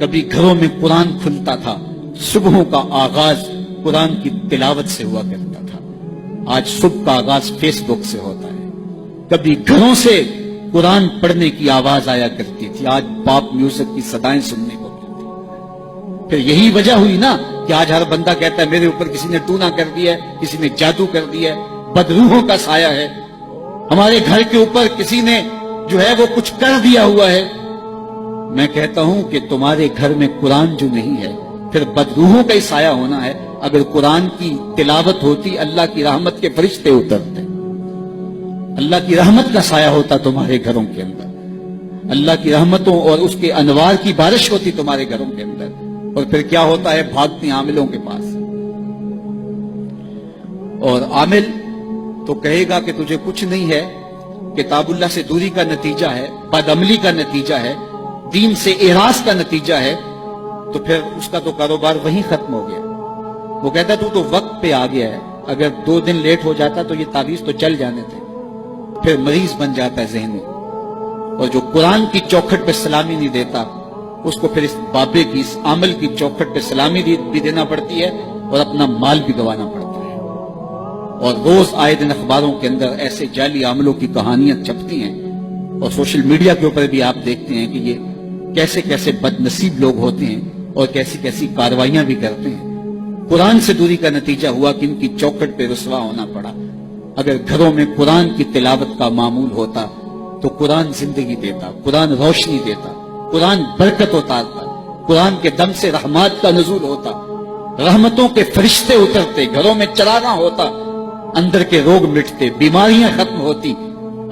کبھی گھروں میں قرآن کھلتا تھا، صبحوں کا آغاز قرآن کی تلاوت سے ہوا کرتا تھا، آج صبح کا آغاز فیس بک سے ہوتا ہے۔ کبھی گھروں سے قرآن پڑھنے کی آواز آیا کرتی تھی، آج پاپ میوزک کی صدائیں سننے کو ملتی۔ پھر یہی وجہ ہوئی نا کہ آج ہر بندہ کہتا ہے میرے اوپر کسی نے ٹونا کر دیا ہے، کسی نے جادو کر دیا ہے، بدروحوں کا سایہ ہے، ہمارے گھر کے اوپر کسی نے جو ہے وہ کچھ کر دیا ہوا ہے۔ میں کہتا ہوں کہ تمہارے گھر میں قرآن جو نہیں ہے، پھر بدروحوں کا ہی سایہ ہونا ہے۔ اگر قرآن کی تلاوت ہوتی، اللہ کی رحمت کے فرشتے اترتے، اللہ کی رحمت کا سایہ ہوتا تمہارے گھروں کے اندر، اللہ کی رحمتوں اور اس کے انوار کی بارش ہوتی تمہارے گھروں کے اندر، اور پھر کیا ہوتا ہے؟ بھاگتی عاملوں کے پاس، اور عامل تو کہے گا کہ تجھے کچھ نہیں ہے، کتاب اللہ سے دوری کا نتیجہ ہے، بد عملی کا نتیجہ ہے، دین سے اعراض کا نتیجہ ہے، تو پھر اس کا تو کاروبار وہیں ختم ہو گیا۔ وہ کہتا تو وقت پہ آ گیا ہے، اگر 2 دن لیٹ ہو جاتا تو یہ تعویذ تو چل جانے تھے، پھر مریض بن جاتا ہے ذہنی۔ اور جو قرآن کی چوکھٹ پہ سلامی نہیں دیتا، اس کو پھر اس بابے کی، اس عمل کی چوکھٹ پہ سلامی بھی دینا پڑتی ہے اور اپنا مال بھی گوانا پڑتا ہے۔ اور روز آئے دن اخباروں کے اندر ایسے جعلی عملوں کی کہانیاں چھپتی ہیں، اور سوشل میڈیا کے اوپر بھی آپ دیکھتے ہیں کہ یہ کیسے کیسے بد نصیب لوگ ہوتے ہیں اور کیسی کیسی کارروائیاں بھی کرتے ہیں۔ قرآن سے دوری کا نتیجہ ہوا کہ ان کی چوکھٹ پہ رسوا ہونا پڑا۔ اگر گھروں میں قرآن کی تلاوت کا معمول ہوتا تو قرآن زندگی دیتا، قرآن روشنی دیتا، قرآن برکت اتارتا، قرآن کے دم سے رحمات کا نزول ہوتا، رحمتوں کے فرشتے اترتے، گھروں میں چراغاں ہوتا، اندر کے روگ مٹتے، بیماریاں ختم ہوتی،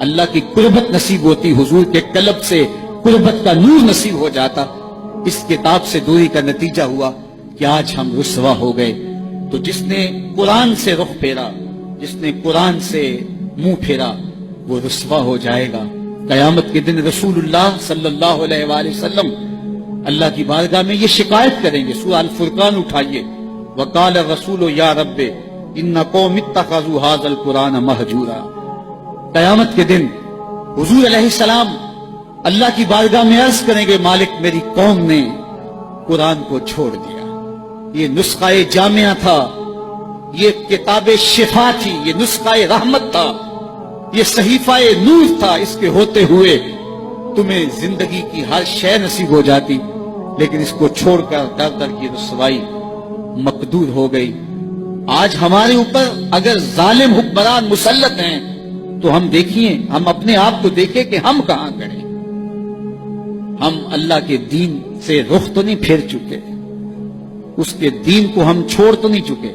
اللہ کی قربت نصیب ہوتی، حضور کے قلب سے قربت کا نور نصیب ہو جاتا۔ اس کتاب سے دوری کا نتیجہ ہوا کہ آج ہم رسوا ہو گئے۔ تو جس نے قرآن سے رخ پھیرا، جس نے قرآن سے منہ پھیرا، وہ رسوا ہو جائے گا۔ قیامت کے دن رسول اللہ صلی اللہ علیہ وآلہ وسلم اللہ کی بارگاہ میں یہ شکایت کریں گے۔ سورہ الفرقان اٹھائیے، وقال الرسول یا رب ان قوم اتخذوا هذا القرآن مہجورا۔ قیامت کے دن حضور علیہ السلام اللہ کی بارگاہ میں عرض کریں گے، مالک میری قوم نے قرآن کو چھوڑ دیا، یہ نسخہ جامعہ تھا، یہ کتاب شفا تھی، یہ نسخہ رحمت تھا، یہ صحیفہ نور تھا، اس کے ہوتے ہوئے تمہیں زندگی کی ہر شے نصیب ہو جاتی، لیکن اس کو چھوڑ کر در در کی رسوائی مقدور ہو گئی۔ آج ہمارے اوپر اگر ظالم حکمران مسلط ہیں تو ہم دیکھیے، ہم اپنے آپ کو دیکھیں کہ ہم کہاں گئے۔ ہم اللہ کے دین سے رخ تو نہیں پھیر چکے، اس کے دین کو ہم چھوڑ تو نہیں چکے۔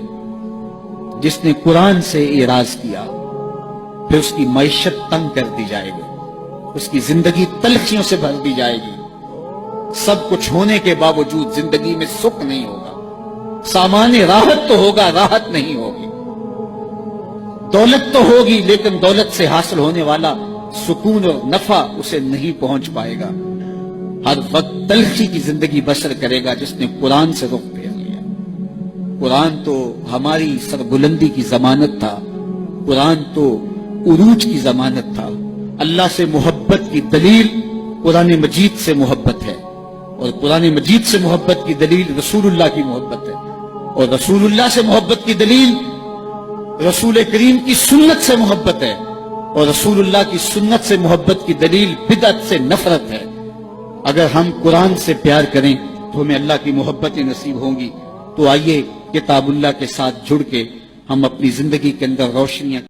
جس نے قرآن سے اعراض کیا، پھر اس کی معیشت تنگ کر دی جائے گی، اس کی زندگی تلخیوں سے بھر دی جائے گی، سب کچھ ہونے کے باوجود زندگی میں سکھ نہیں ہوگا، سامان راحت تو ہوگا، راحت نہیں ہوگی، دولت تو ہوگی لیکن دولت سے حاصل ہونے والا سکون اور نفع اسے نہیں پہنچ پائے گا۔ ہر وقت تلخی کی زندگی بسر کرے گا جس نے قرآن سے رخ پھیر لیا۔ قرآن تو ہماری سربلندی کی ضمانت تھا، قرآن تو عروج کی ضمانت تھا۔ اللہ سے محبت کی دلیل قرآن مجید سے محبت ہے، اور قرآن مجید سے محبت کی دلیل رسول اللہ کی محبت ہے، اور رسول اللہ سے محبت کی دلیل رسول کریم کی سنت سے محبت ہے، اور رسول اللہ کی سنت سے محبت کی دلیل بدعت سے نفرت ہے۔ اگر ہم قرآن سے پیار کریں تو ہمیں اللہ کی محبتیں نصیب ہوں گی۔ تو آئیے کتاب اللہ کے ساتھ جڑ کے ہم اپنی زندگی کے اندر روشنیاں